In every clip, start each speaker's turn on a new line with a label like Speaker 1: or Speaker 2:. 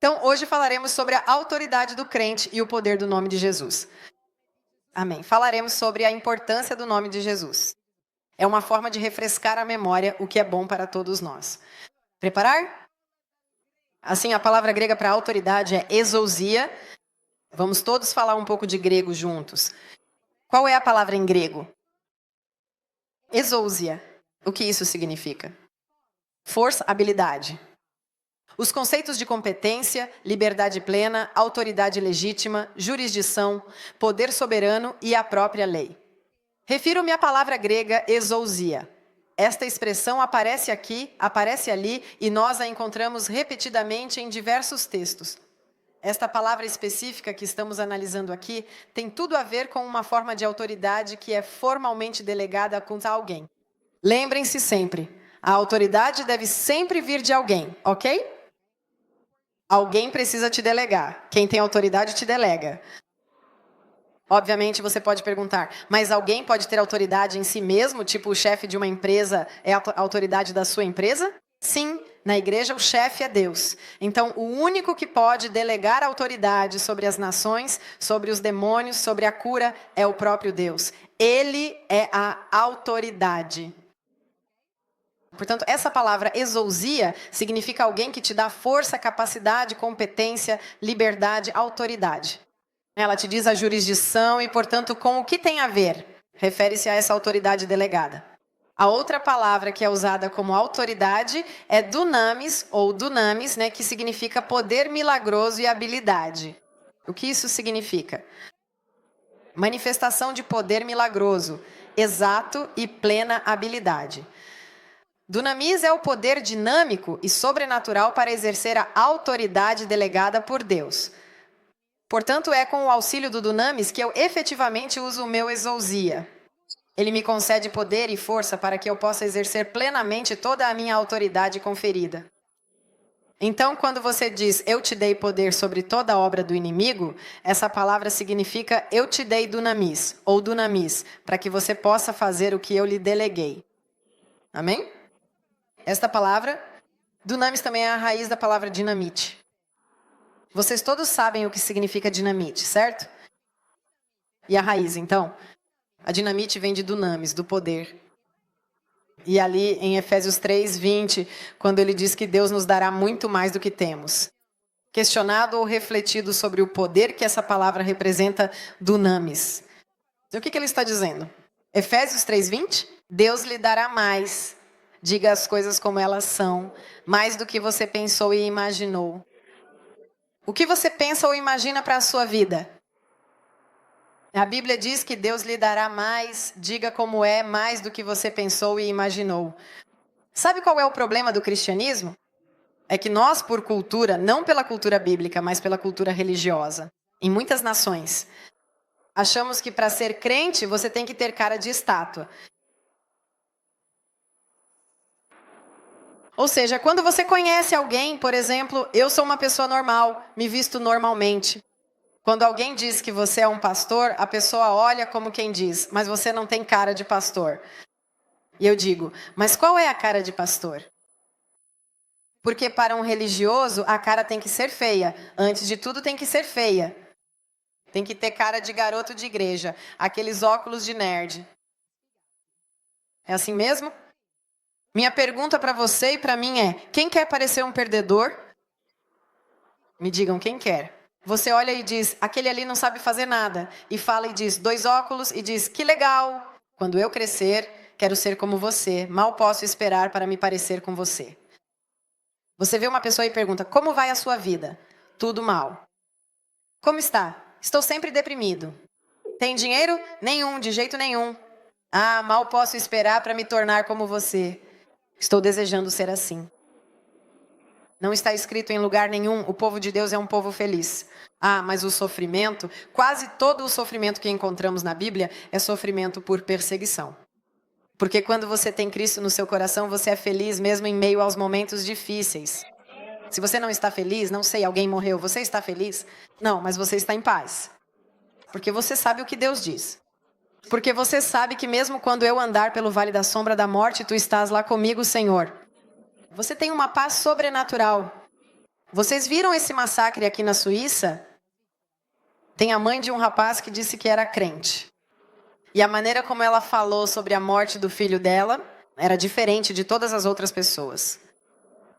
Speaker 1: Então, hoje falaremos sobre a autoridade do crente e o poder do nome de Jesus. Amém. Falaremos sobre a importância do nome de Jesus. É uma forma de refrescar a memória, o que é bom para todos nós. Preparar? Assim, a palavra grega para autoridade é exousia. Vamos todos falar um pouco de grego juntos. Qual é a palavra em grego? Exousia. O que isso significa? Força, habilidade. Os conceitos de competência, liberdade plena, autoridade legítima, jurisdição, poder soberano e a própria lei. Refiro-me à palavra grega exousia. Esta expressão aparece aqui, aparece ali e nós a encontramos repetidamente em diversos textos. Esta palavra específica que estamos analisando aqui tem tudo a ver com uma forma de autoridade que é formalmente delegada a alguém. Lembrem-se sempre, a autoridade deve sempre vir de alguém, ok? Alguém precisa te delegar. Quem tem autoridade te delega. Obviamente você pode perguntar, mas alguém pode ter autoridade em si mesmo? Tipo o chefe de uma empresa é a autoridade da sua empresa? Sim, na igreja o chefe é Deus. Então o único que pode delegar autoridade sobre as nações, sobre os demônios, sobre a cura é o próprio Deus. Ele é a autoridade. Portanto, essa palavra exousia significa alguém que te dá força, capacidade, competência, liberdade, autoridade. Ela te diz a jurisdição e, portanto, com o que tem a ver. Refere-se a essa autoridade delegada. A outra palavra que é usada como autoridade é dunamis, ou dunamis, que significa poder milagroso e habilidade. O que isso significa? Manifestação de poder milagroso, exato e plena habilidade. Dunamis é o poder dinâmico e sobrenatural para exercer a autoridade delegada por Deus. Portanto, é com o auxílio do dunamis que eu efetivamente uso o meu exousia. Ele me concede poder e força para que eu possa exercer plenamente toda a minha autoridade conferida. Então, quando você diz, eu te dei poder sobre toda a obra do inimigo, essa palavra significa, eu te dei dunamis, ou dunamis, para que você possa fazer o que eu lhe deleguei. Amém? Esta palavra, dunamis também é a raiz da palavra dinamite. Vocês todos sabem o que significa dinamite, certo? E a raiz, então? A dinamite vem de dunamis, do poder. E ali em Efésios 3:20, quando ele diz que Deus nos dará muito mais do que temos. Questionado ou refletido sobre o poder que essa palavra representa, dunamis. O que ele está dizendo? Efésios 3:20? Deus lhe dará mais. Diga as coisas como elas são, mais do que você pensou e imaginou. O que você pensa ou imagina para a sua vida? A Bíblia diz que Deus lhe dará mais, diga como é, mais do que você pensou e imaginou. Sabe qual é o problema do cristianismo? É que nós, por cultura, não pela cultura bíblica, mas pela cultura religiosa, em muitas nações, achamos que para ser crente você tem que ter cara de estátua. Ou seja, quando você conhece alguém, por exemplo, eu sou uma pessoa normal, me visto normalmente. Quando alguém diz que você é um pastor, a pessoa olha como quem diz, mas você não tem cara de pastor. E eu digo, mas qual é a cara de pastor? Porque para um religioso, a cara tem que ser feia. Antes de tudo, tem que ser feia. Tem que ter cara de garoto de igreja, aqueles óculos de nerd. É assim mesmo? Minha pergunta para você e para mim é, quem quer parecer um perdedor? Me digam quem quer. Você olha e diz, aquele ali não sabe fazer nada. E fala e diz, 2 óculos e diz, que legal. Quando eu crescer, quero ser como você. Mal posso esperar para me parecer com você. Você vê uma pessoa e pergunta, como vai a sua vida? Tudo mal. Como está? Estou sempre deprimido. Tem dinheiro? Nenhum, de jeito nenhum. Ah, mal posso esperar para me tornar como você. Estou desejando ser assim. Não está escrito em lugar nenhum, o povo de Deus é um povo feliz. Ah, mas o sofrimento, quase todo o sofrimento que encontramos na Bíblia é sofrimento por perseguição. Porque quando você tem Cristo no seu coração, você é feliz mesmo em meio aos momentos difíceis. Se você não está feliz, não sei, alguém morreu, você está feliz? Não, mas você está em paz. Porque você sabe o que Deus diz. Porque você sabe que mesmo quando eu andar pelo vale da sombra da morte, tu estás lá comigo, Senhor. Você tem uma paz sobrenatural. Vocês viram esse massacre aqui na Suíça? Tem a mãe de um rapaz que disse que era crente. E a maneira como ela falou sobre a morte do filho dela era diferente de todas as outras pessoas.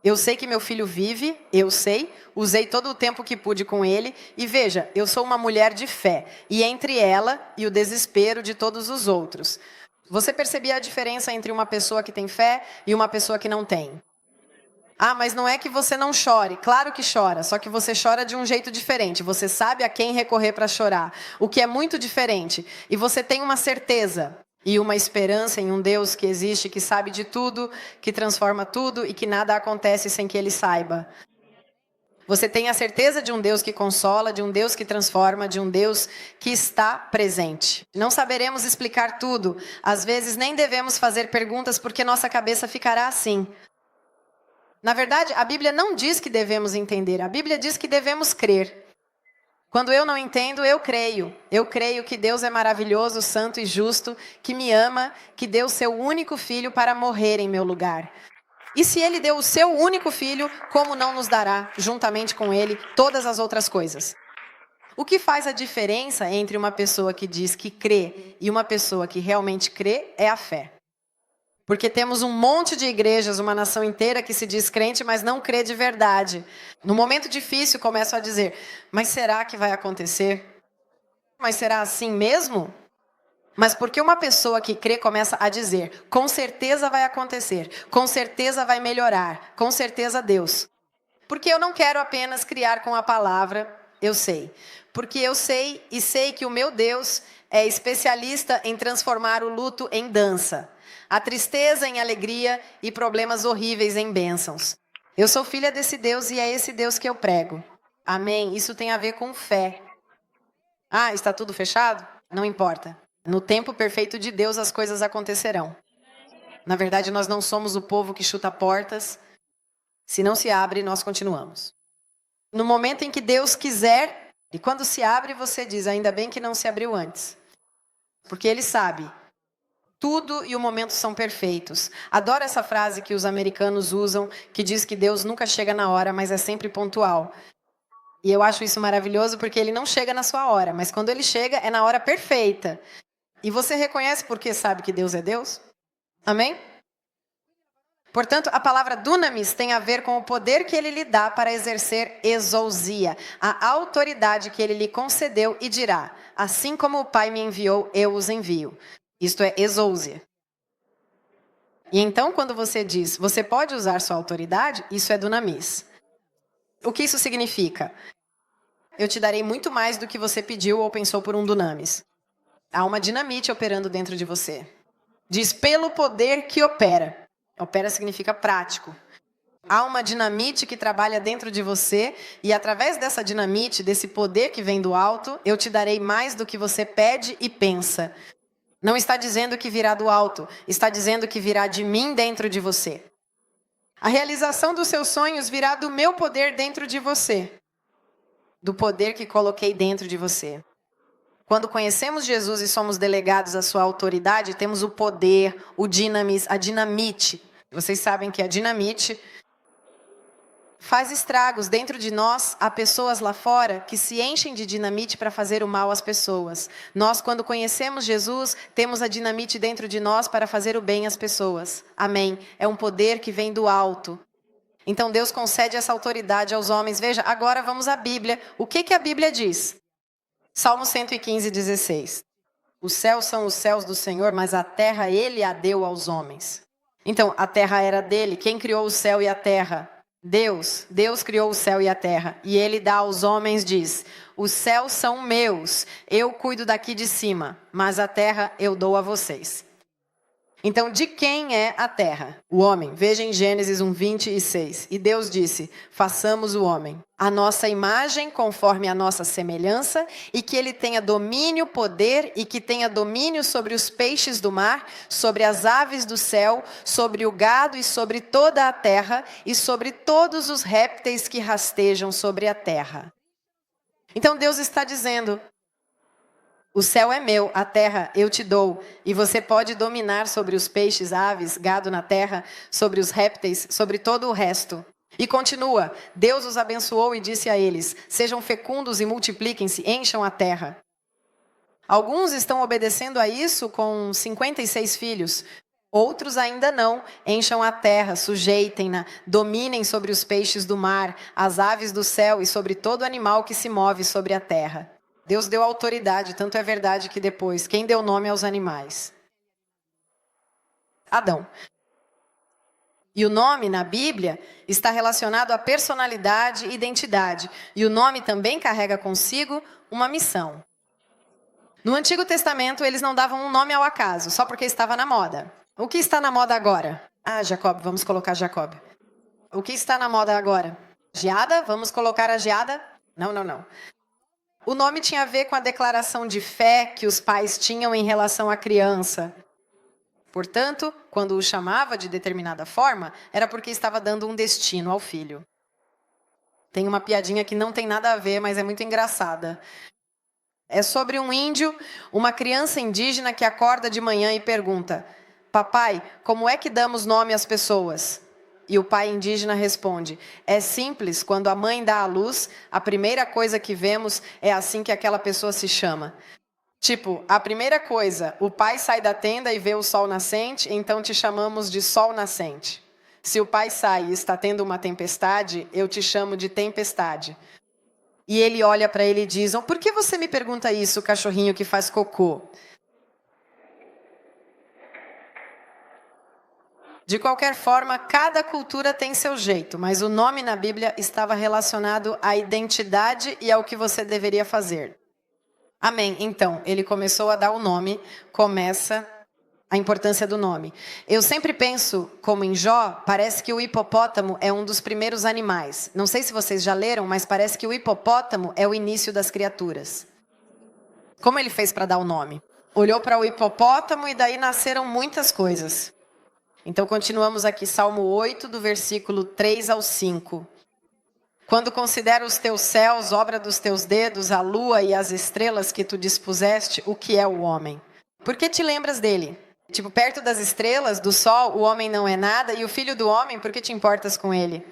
Speaker 1: Eu sei que meu filho vive, eu sei, usei todo o tempo que pude com ele. E veja, eu sou uma mulher de fé. E entre ela e o desespero de todos os outros. Você percebia a diferença entre uma pessoa que tem fé e uma pessoa que não tem? Ah, mas não é que você não chore. Claro que chora, só que você chora de um jeito diferente. Você sabe a quem recorrer para chorar, o que é muito diferente. E você tem uma certeza e uma esperança em um Deus que existe, que sabe de tudo, que transforma tudo e que nada acontece sem que Ele saiba. Você tem a certeza de um Deus que consola, de um Deus que transforma, de um Deus que está presente. Não saberemos explicar tudo. Às vezes nem devemos fazer perguntas porque nossa cabeça ficará assim. Na verdade, a Bíblia não diz que devemos entender, a Bíblia diz que devemos crer. Quando eu não entendo, eu creio. Eu creio que Deus é maravilhoso, santo e justo, que me ama, que deu o seu único filho para morrer em meu lugar. E se Ele deu o seu único filho, como não nos dará, juntamente com Ele, todas as outras coisas? O que faz a diferença entre uma pessoa que diz que crê e uma pessoa que realmente crê é a fé. Porque temos um monte de igrejas, uma nação inteira que se diz crente, mas não crê de verdade. No momento difícil, começam a dizer, mas será que vai acontecer? Mas será assim mesmo? Mas porque uma pessoa que crê começa a dizer, com certeza vai acontecer, com certeza vai melhorar, com certeza Deus. Porque eu não quero apenas criar com a palavra, eu sei. Porque eu sei e sei que o meu Deus é especialista em transformar o luto em dança. A tristeza em alegria e problemas horríveis em bênçãos. Eu sou filha desse Deus e é esse Deus que eu prego. Amém? Isso tem a ver com fé. Ah, está tudo fechado? Não importa. No tempo perfeito de Deus as coisas acontecerão. Na verdade, nós não somos o povo que chuta portas. Se não se abre, nós continuamos. No momento em que Deus quiser, e quando se abre, você diz, ainda bem que não se abriu antes. Porque Ele sabe. Tudo e o momento são perfeitos. Adoro essa frase que os americanos usam, que diz que Deus nunca chega na hora, mas é sempre pontual. E eu acho isso maravilhoso porque Ele não chega na sua hora, mas quando Ele chega é na hora perfeita. E você reconhece porque sabe que Deus é Deus? Amém? Portanto, a palavra dunamis tem a ver com o poder que Ele lhe dá para exercer exousia, a autoridade que Ele lhe concedeu e dirá, assim como o Pai me enviou, eu os envio. Isto é exousia. E então, quando você diz, você pode usar sua autoridade, isso é dunamis. O que isso significa? Eu te darei muito mais do que você pediu ou pensou por um dunamis. Há uma dinamite operando dentro de você. Diz, pelo poder que opera. Opera significa prático. Há uma dinamite que trabalha dentro de você e através dessa dinamite, desse poder que vem do alto, eu te darei mais do que você pede e pensa. Não está dizendo que virá do alto, está dizendo que virá de mim dentro de você. A realização dos seus sonhos virá do meu poder dentro de você. Do poder que coloquei dentro de você. Quando conhecemos Jesus e somos delegados à sua autoridade, temos o poder, o dinamis, a dinamite. Vocês sabem que a dinamite faz estragos dentro de nós. Há pessoas lá fora que se enchem de dinamite para fazer o mal às pessoas. Nós, quando conhecemos Jesus, temos a dinamite dentro de nós para fazer o bem às pessoas. Amém. É um poder que vem do alto. Então Deus concede essa autoridade aos homens. Veja, agora vamos à Bíblia. O que a Bíblia diz? Salmo 115, 16. Os céus são os céus do Senhor, mas a terra Ele a deu aos homens. Então, a terra era dele. Quem criou o céu e a terra? Deus. Deus criou o céu e a terra. E Ele dá aos homens, diz, os céus são meus, eu cuido daqui de cima, mas a terra eu dou a vocês. Então, de quem é a terra? O homem. Veja em Gênesis 1, 26. E Deus disse, façamos o homem, a nossa imagem, conforme a nossa semelhança, e que ele tenha domínio, poder, e que tenha domínio sobre os peixes do mar, sobre as aves do céu, sobre o gado e sobre toda a terra, e sobre todos os répteis que rastejam sobre a terra. Então, Deus está dizendo, o céu é meu, a terra eu te dou, e você pode dominar sobre os peixes, aves, gado na terra, sobre os répteis, sobre todo o resto. E continua, Deus os abençoou e disse a eles, sejam fecundos e multipliquem-se, encham a terra. Alguns estão obedecendo a isso com 56 filhos. Outros ainda não. Encham a terra, sujeitem-na, dominem sobre os peixes do mar, as aves do céu e sobre todo animal que se move sobre a terra. Deus deu autoridade, tanto é verdade que depois, quem deu nome aos animais? Adão. E o nome na Bíblia está relacionado à personalidade e identidade. E o nome também carrega consigo uma missão. No Antigo Testamento, eles não davam um nome ao acaso, só porque estava na moda. O que está na moda agora? Jacob, vamos colocar Jacob. O que está na moda agora? Geada, vamos colocar a geada? Não. O nome tinha a ver com a declaração de fé que os pais tinham em relação à criança. Portanto, quando o chamava de determinada forma, era porque estava dando um destino ao filho. Tem uma piadinha que não tem nada a ver, mas é muito engraçada. É sobre um índio, uma criança indígena que acorda de manhã e pergunta: papai, como é que damos nome às pessoas? E o pai indígena responde: é simples, quando a mãe dá à luz, a primeira coisa que vemos é assim que aquela pessoa se chama. Tipo, a primeira coisa, o pai sai da tenda e vê o sol nascente, então te chamamos de sol nascente. Se o pai sai e está tendo uma tempestade, eu te chamo de tempestade. E ele olha para ele e diz: por que você me pergunta isso, cachorrinho que faz cocô? De qualquer forma, cada cultura tem seu jeito, mas o nome na Bíblia estava relacionado à identidade e ao que você deveria fazer. Amém. Então, ele começou a dar o nome, começa a importância do nome. Eu sempre penso, como em Jó, parece que o hipopótamo é um dos primeiros animais. Não sei se vocês já leram, mas parece que o hipopótamo é o início das criaturas. Como ele fez para dar o nome? Olhou para o hipopótamo e daí nasceram muitas coisas. Então, continuamos aqui, Salmo 8, do versículo 3 ao 5. Quando considero os teus céus, obra dos teus dedos, a lua e as estrelas que tu dispuseste, o que é o homem? Por que te lembras dele? Tipo, perto das estrelas, do sol, o homem não é nada, e o filho do homem, por que te importas com ele?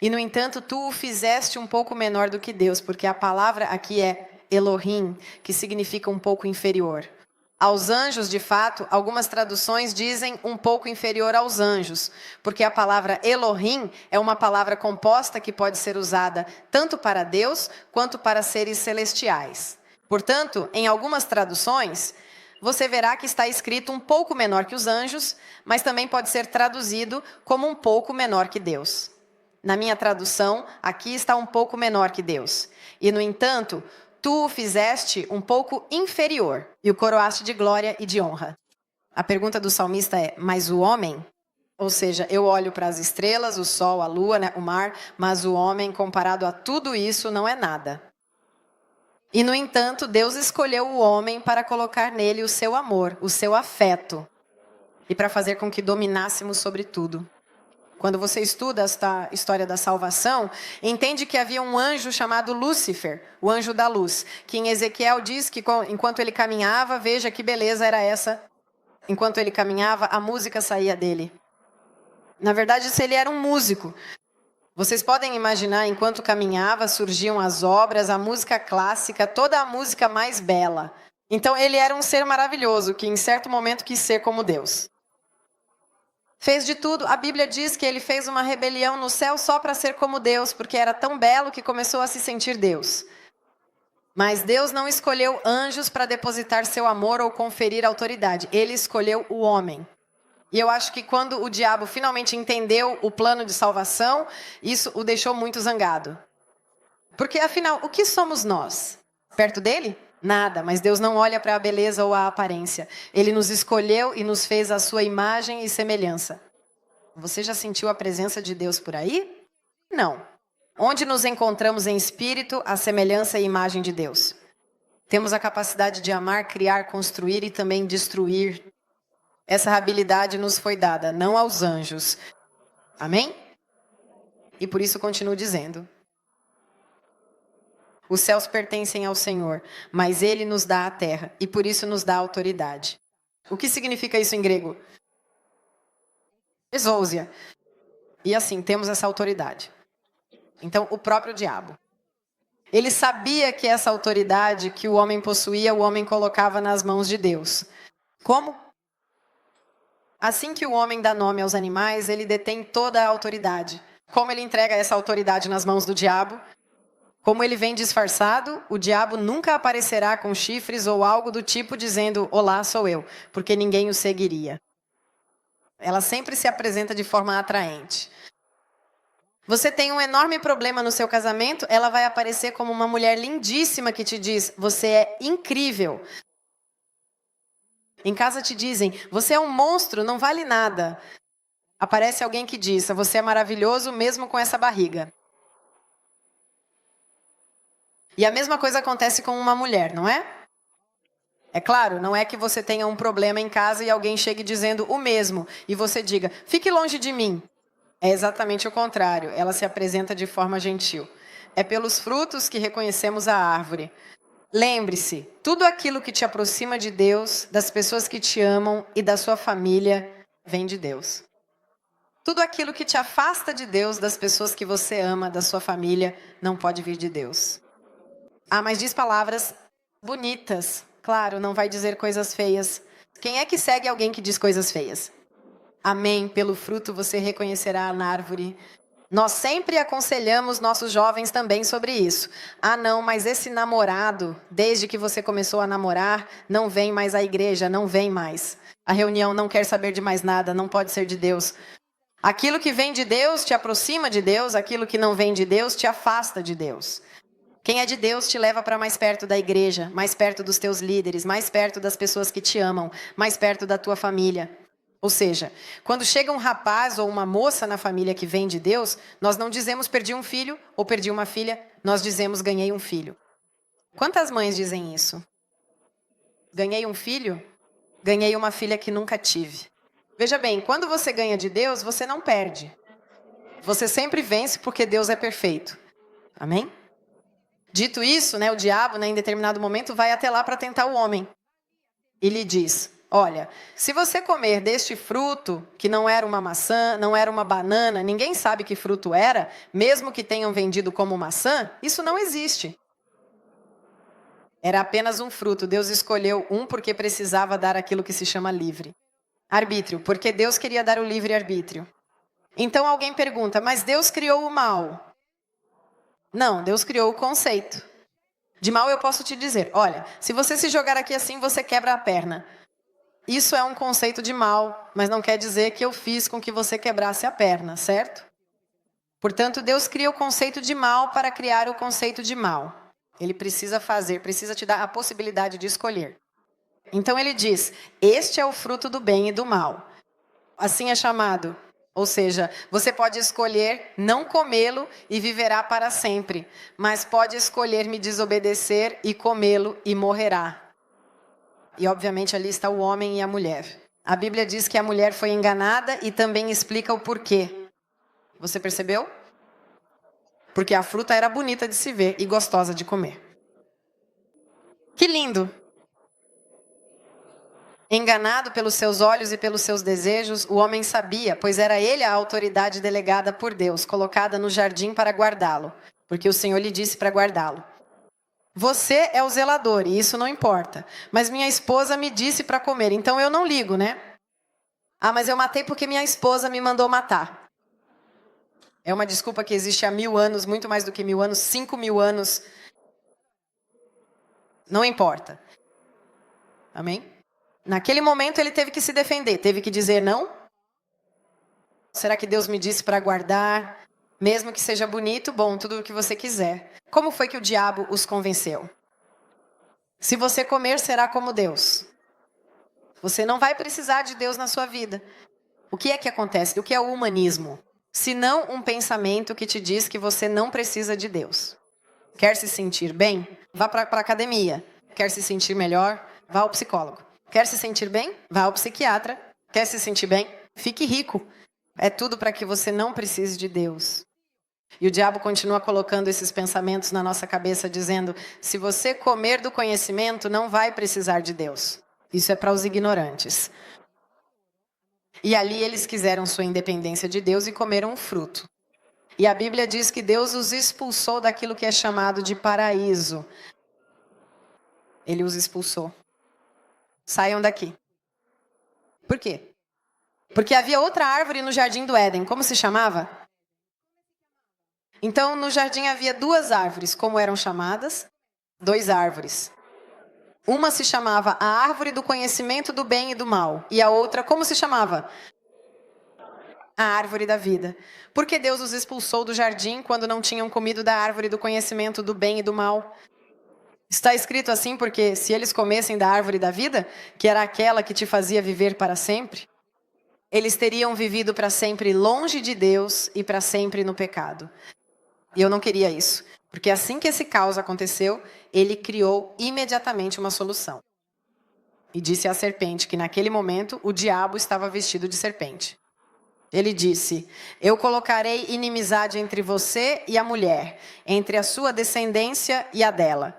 Speaker 1: E, no entanto, tu o fizeste um pouco menor do que Deus, porque a palavra aqui é Elohim, que significa um pouco inferior. Aos anjos, de fato, algumas traduções dizem um pouco inferior aos anjos, porque a palavra Elohim é uma palavra composta que pode ser usada tanto para Deus quanto para seres celestiais. Portanto, em algumas traduções, você verá que está escrito um pouco menor que os anjos, mas também pode ser traduzido como um pouco menor que Deus. Na minha tradução, aqui está um pouco menor que Deus. E, no entanto, tu o fizeste um pouco inferior e o coroaste de glória e de honra. A pergunta do salmista é: mas o homem? Ou seja, eu olho para as estrelas, o sol, a lua, o mar, mas o homem, comparado a tudo isso, não é nada. E, no entanto, Deus escolheu o homem para colocar nele o seu amor, o seu afeto, e para fazer com que dominássemos sobre tudo. Quando você estuda esta história da salvação, entende que havia um anjo chamado Lúcifer, o anjo da luz, que em Ezequiel diz que enquanto ele caminhava, veja que beleza era essa, enquanto ele caminhava, a música saía dele. Na verdade, ele era um músico. Vocês podem imaginar, enquanto caminhava, surgiam as obras, a música clássica, toda a música mais bela. Então, ele era um ser maravilhoso, que em certo momento quis ser como Deus. Fez de tudo. A Bíblia diz que ele fez uma rebelião no céu só para ser como Deus, porque era tão belo que começou a se sentir Deus. Mas Deus não escolheu anjos para depositar seu amor ou conferir autoridade. Ele escolheu o homem. E eu acho que quando o diabo finalmente entendeu o plano de salvação, isso o deixou muito zangado. Porque, afinal, o que somos nós? Perto dele? Nada, mas Deus não olha para a beleza ou a aparência. Ele nos escolheu e nos fez a sua imagem e semelhança. Você já sentiu a presença de Deus por aí? Não. Onde nos encontramos em espírito, a semelhança e imagem de Deus. Temos a capacidade de amar, criar, construir e também destruir. Essa habilidade nos foi dada, não aos anjos. Amém? E por isso continuo dizendo: os céus pertencem ao Senhor, mas Ele nos dá a terra, e por isso nos dá autoridade. O que significa isso em grego? Exousia. E assim, temos essa autoridade. Então, o próprio diabo. Ele sabia que essa autoridade que o homem possuía, o homem colocava nas mãos de Deus. Como? Assim que o homem dá nome aos animais, ele detém toda a autoridade. Como ele entrega essa autoridade nas mãos do diabo? Como ele vem disfarçado, o diabo nunca aparecerá com chifres ou algo do tipo dizendo, olá, sou eu, porque ninguém o seguiria. Ela sempre se apresenta de forma atraente. Você tem um enorme problema no seu casamento, ela vai aparecer como uma mulher lindíssima que te diz, você é incrível. Em casa te dizem, você é um monstro, não vale nada. Aparece alguém que diz, você é maravilhoso mesmo com essa barriga. E a mesma coisa acontece com uma mulher, não é? É claro, não é que você tenha um problema em casa e alguém chegue dizendo o mesmo, e você diga, fique longe de mim. É exatamente o contrário, ela se apresenta de forma gentil. É pelos frutos que reconhecemos a árvore. Lembre-se, tudo aquilo que te aproxima de Deus, das pessoas que te amam e da sua família, vem de Deus. Tudo aquilo que te afasta de Deus, das pessoas que você ama, da sua família, não pode vir de Deus. Ah, mas diz palavras bonitas. Claro, não vai dizer coisas feias. Quem é que segue alguém que diz coisas feias? Amém. Pelo fruto você reconhecerá na árvore. Nós sempre aconselhamos nossos jovens também sobre isso. Ah, não, mas esse namorado, desde que você começou a namorar, não vem mais à igreja, não vem mais. A reunião não quer saber de mais nada, não pode ser de Deus. Aquilo que vem de Deus te aproxima de Deus, aquilo que não vem de Deus te afasta de Deus. Quem é de Deus te leva para mais perto da igreja, mais perto dos teus líderes, mais perto das pessoas que te amam, mais perto da tua família. Ou seja, quando chega um rapaz ou uma moça na família que vem de Deus, nós não dizemos perdi um filho ou perdi uma filha, nós dizemos ganhei um filho. Quantas mães dizem isso? Ganhei um filho? Ganhei uma filha que nunca tive. Veja bem, quando você ganha de Deus, você não perde. Você sempre vence porque Deus é perfeito. Amém? Dito isso, o diabo, em determinado momento, vai até lá para tentar o homem. E lhe diz, olha, se você comer deste fruto, que não era uma maçã, não era uma banana, ninguém sabe que fruto era, mesmo que tenham vendido como maçã, isso não existe. Era apenas um fruto. Deus escolheu um porque precisava dar aquilo que se chama livre. Arbítrio, porque Deus queria dar o livre-arbítrio. Então alguém pergunta, mas Deus criou o mal? Não, Deus criou o conceito. De mal eu posso te dizer, olha, se você se jogar aqui assim, você quebra a perna. Isso é um conceito de mal, mas não quer dizer que eu fiz com que você quebrasse a perna, certo? Portanto, Deus cria o conceito de mal para criar o conceito de mal. Ele precisa te dar a possibilidade de escolher. Então ele diz, este é o fruto do bem e do mal. Assim é chamado. Ou seja, você pode escolher não comê-lo e viverá para sempre, mas pode escolher me desobedecer e comê-lo e morrerá. E obviamente ali está o homem e a mulher. A Bíblia diz que a mulher foi enganada e também explica o porquê. Você percebeu? Porque a fruta era bonita de se ver e gostosa de comer. Que lindo! Enganado pelos seus olhos e pelos seus desejos, o homem sabia, pois era ele a autoridade delegada por Deus, colocada no jardim para guardá-lo, porque o Senhor lhe disse para guardá-lo. Você é o zelador, e isso não importa. Mas minha esposa me disse para comer, então eu não ligo, né? Ah, mas eu matei porque minha esposa me mandou matar. É uma desculpa que existe há 1000 anos, muito mais do que 1000 anos, 5000 anos. Não importa. Amém? Naquele momento ele teve que se defender, teve que dizer não. Será que Deus me disse para guardar? Mesmo que seja bonito, bom, tudo o que você quiser. Como foi que o diabo os convenceu? Se você comer, será como Deus. Você não vai precisar de Deus na sua vida. O que é que acontece? O que é o humanismo? Se não um pensamento que te diz que você não precisa de Deus. Quer se sentir bem? Vá para a academia. Quer se sentir melhor? Vá ao psicólogo. Quer se sentir bem? Vá ao psiquiatra. Quer se sentir bem? Fique rico. É tudo para que você não precise de Deus. E o diabo continua colocando esses pensamentos na nossa cabeça, dizendo, se você comer do conhecimento, não vai precisar de Deus. Isso é para os ignorantes. E ali eles quiseram sua independência de Deus e comeram um fruto. E a Bíblia diz que Deus os expulsou daquilo que é chamado de paraíso. Ele os expulsou. Saiam daqui. Por quê? Porque havia outra árvore no jardim do Éden. Como se chamava? Então, no jardim havia duas árvores. Como eram chamadas? 2 árvores. Uma se chamava a árvore do conhecimento do bem e do mal. E a outra, como se chamava? A árvore da vida. Por que Deus os expulsou do jardim quando não tinham comido da árvore do conhecimento do bem e do mal? Está escrito assim porque se eles comessem da árvore da vida, que era aquela que te fazia viver para sempre, eles teriam vivido para sempre longe de Deus e para sempre no pecado. E eu não queria isso, porque assim que esse caos aconteceu, ele criou imediatamente uma solução. E disse à serpente que naquele momento o diabo estava vestido de serpente. Ele disse: eu colocarei inimizade entre você e a mulher, entre a sua descendência e a dela.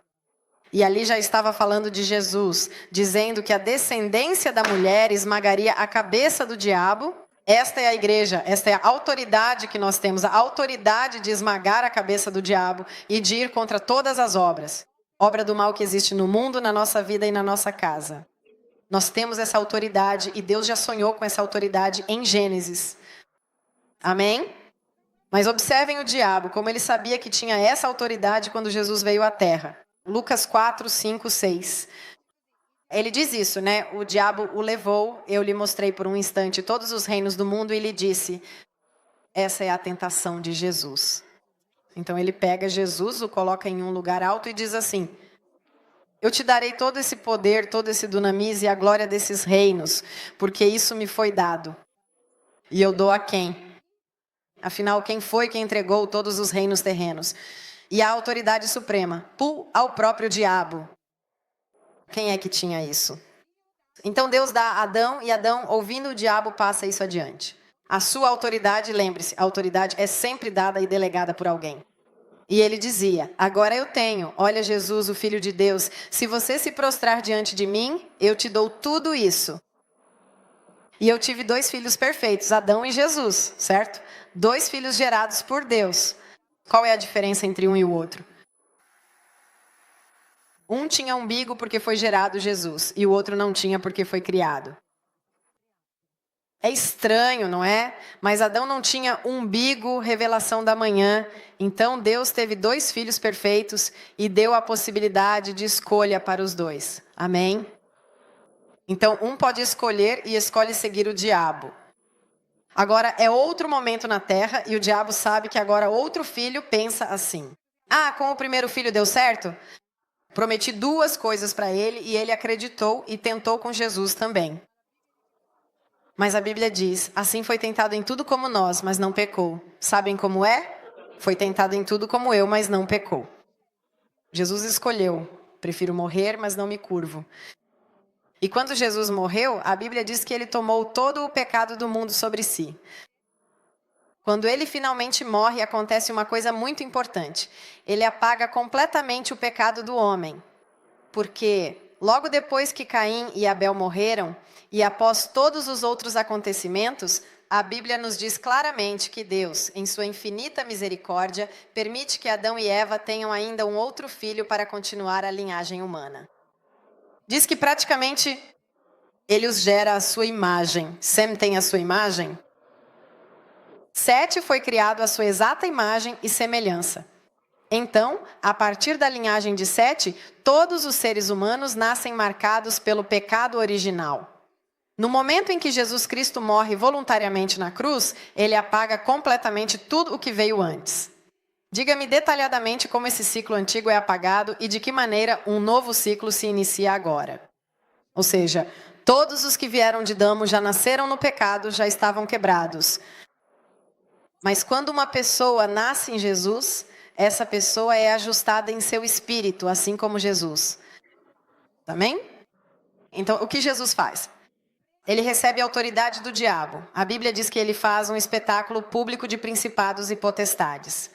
Speaker 1: E ali já estava falando de Jesus, dizendo que a descendência da mulher esmagaria a cabeça do diabo. Esta é a igreja, esta é a autoridade que nós temos, a autoridade de esmagar a cabeça do diabo e de ir contra todas as obras. Obra do mal que existe no mundo, na nossa vida e na nossa casa. Nós temos essa autoridade e Deus já sonhou com essa autoridade em Gênesis. Amém? Mas observem o diabo, como ele sabia que tinha essa autoridade quando Jesus veio à terra. Lucas 4, 5, 6. Ele diz isso, né? O diabo o levou, eu lhe mostrei por um instante todos os reinos do mundo e lhe disse, essa é a tentação de Jesus. Então ele pega Jesus, o coloca em um lugar alto e diz assim, eu te darei todo esse poder, todo esse dunamis e a glória desses reinos, porque isso me foi dado. E eu dou a quem? Afinal, quem foi que entregou todos os reinos terrenos? E a autoridade suprema, ao próprio diabo. Quem é que tinha isso? Então Deus dá a Adão e Adão, ouvindo o diabo, passa isso adiante. A sua autoridade, lembre-se, a autoridade é sempre dada e delegada por alguém. E ele dizia, agora eu tenho, olha Jesus, o Filho de Deus, se você se prostrar diante de mim, eu te dou tudo isso. E eu tive 2 filhos perfeitos, Adão e Jesus, certo? 2 filhos gerados por Deus. Qual é a diferença entre um e o outro? Um tinha umbigo porque foi gerado Jesus, e o outro não tinha porque foi criado. É estranho, não é? Mas Adão não tinha umbigo, revelação da manhã. Então Deus teve 2 filhos perfeitos e deu a possibilidade de escolha para os 2. Amém? Então um pode escolher e escolhe seguir o diabo. Agora é outro momento na terra e o diabo sabe que agora outro filho pensa assim. Ah, com o primeiro filho deu certo? Prometi 2 coisas para ele e ele acreditou e tentou com Jesus também. Mas a Bíblia diz, assim foi tentado em tudo como nós, mas não pecou. Sabem como é? Foi tentado em tudo como eu, mas não pecou. Jesus escolheu, prefiro morrer, mas não me curvo. E quando Jesus morreu, a Bíblia diz que ele tomou todo o pecado do mundo sobre si. Quando ele finalmente morre, acontece uma coisa muito importante. Ele apaga completamente o pecado do homem. Porque logo depois que Caim e Abel morreram, e após todos os outros acontecimentos, a Bíblia nos diz claramente que Deus, em sua infinita misericórdia, permite que Adão e Eva tenham ainda um outro filho para continuar a linhagem humana. Diz que praticamente ele os gera à sua imagem. Sem tem a sua imagem? Sete foi criado à sua exata imagem e semelhança. Então, a partir da linhagem de Sete, todos os seres humanos nascem marcados pelo pecado original. No momento em que Jesus Cristo morre voluntariamente na cruz, ele apaga completamente tudo o que veio antes. Diga-me detalhadamente como esse ciclo antigo é apagado e de que maneira um novo ciclo se inicia agora. Ou seja, todos os que vieram de Adão já nasceram no pecado, já estavam quebrados. Mas quando uma pessoa nasce em Jesus, essa pessoa é ajustada em seu espírito, assim como Jesus. Amém? Então, o que Jesus faz? Ele recebe a autoridade do diabo. A Bíblia diz que ele faz um espetáculo público de principados e potestades.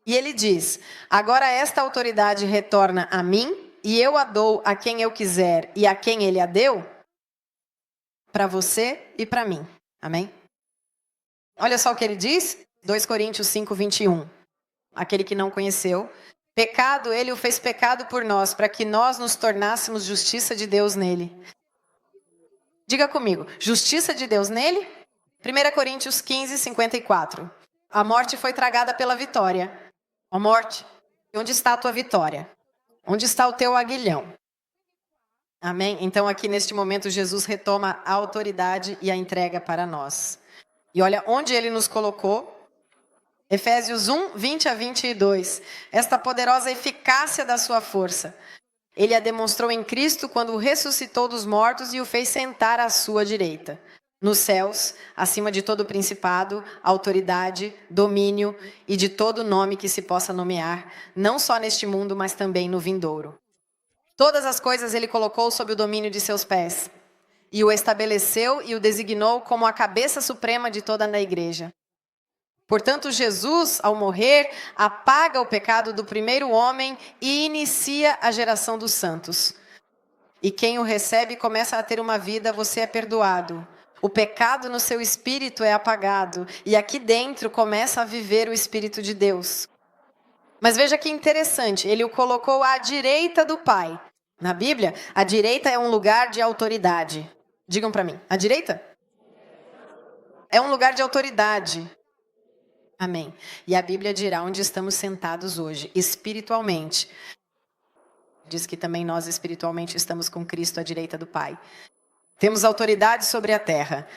Speaker 1: E ele diz, agora esta autoridade retorna a mim, e eu a dou a quem eu quiser e a quem ele a deu? para você e para mim. Amém? Olha só o que ele diz, 2 Coríntios 5, 21. Aquele que não conheceu, pecado, ele o fez pecado por nós, para que nós nos tornássemos justiça de Deus nele. Diga comigo, justiça de Deus nele? 1 Coríntios 15, 54. A morte foi tragada pela vitória. Ó morte, onde está a tua vitória? Onde está o teu aguilhão? Amém? Então aqui neste momento Jesus retoma a autoridade e a entrega para nós. E olha onde ele nos colocou. Efésios 1, 20 a 22. Esta poderosa eficácia da sua força. Ele a demonstrou em Cristo quando o ressuscitou dos mortos e o fez sentar à sua direita. Nos céus, acima de todo principado, autoridade, domínio e de todo nome que se possa nomear, não só neste mundo, mas também no vindouro. Todas as coisas ele colocou sob o domínio de seus pés, e o estabeleceu e o designou como a cabeça suprema de toda a igreja. Portanto, Jesus, ao morrer, apaga o pecado do primeiro homem e inicia a geração dos santos. E quem o recebe começa a ter uma vida, você é perdoado. O pecado no seu espírito é apagado, e aqui dentro começa a viver o Espírito de Deus. Mas veja que interessante, ele o colocou à direita do Pai. Na Bíblia, a direita é um lugar de autoridade. Digam para mim, a direita? É um lugar de autoridade. Amém. E a Bíblia dirá onde estamos sentados hoje, espiritualmente. Diz que também nós espiritualmente estamos com Cristo à direita do Pai. Temos autoridade sobre a terra.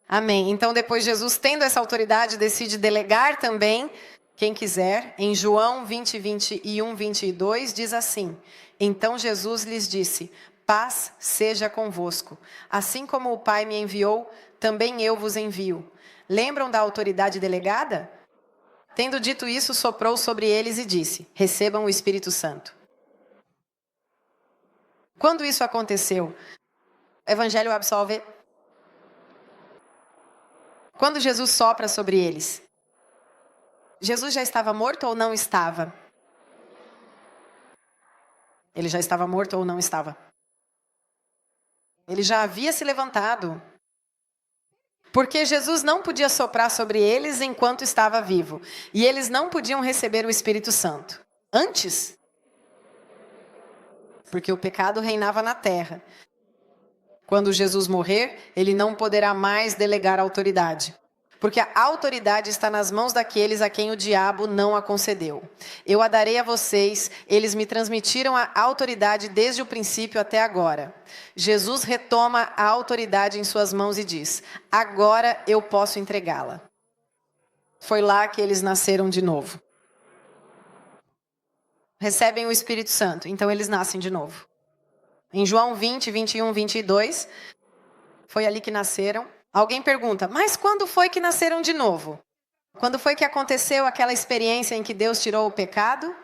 Speaker 1: Amém. Então depois Jesus, tendo essa autoridade, decide delegar também, quem quiser. Em João 20, 21, 22, diz assim: Então Jesus lhes disse, paz seja convosco. Assim como o Pai me enviou, também eu vos envio. Lembram da autoridade delegada? Tendo dito isso, soprou sobre eles e disse, recebam o Espírito Santo. Quando isso aconteceu, o Evangelho absolve. Quando Jesus sopra sobre eles, Jesus já estava morto ou não estava? Ele já estava morto ou não estava? Ele já havia se levantado. Porque Jesus não podia soprar sobre eles enquanto estava vivo. E eles não podiam receber o Espírito Santo. Antes. Porque o pecado reinava na terra. Quando Jesus morrer, ele não poderá mais delegar autoridade. Porque a autoridade está nas mãos daqueles a quem o diabo não a concedeu. Eu a darei a vocês, eles me transmitiram a autoridade desde o princípio até agora. Jesus retoma a autoridade em suas mãos e diz, agora eu posso entregá-la. Foi lá que eles nasceram de novo. Recebem o Espírito Santo, então eles nascem de novo. Em João 20, 21, 22, foi ali que nasceram. Alguém pergunta, mas quando foi que nasceram de novo? Quando foi que aconteceu aquela experiência em que Deus tirou o pecado?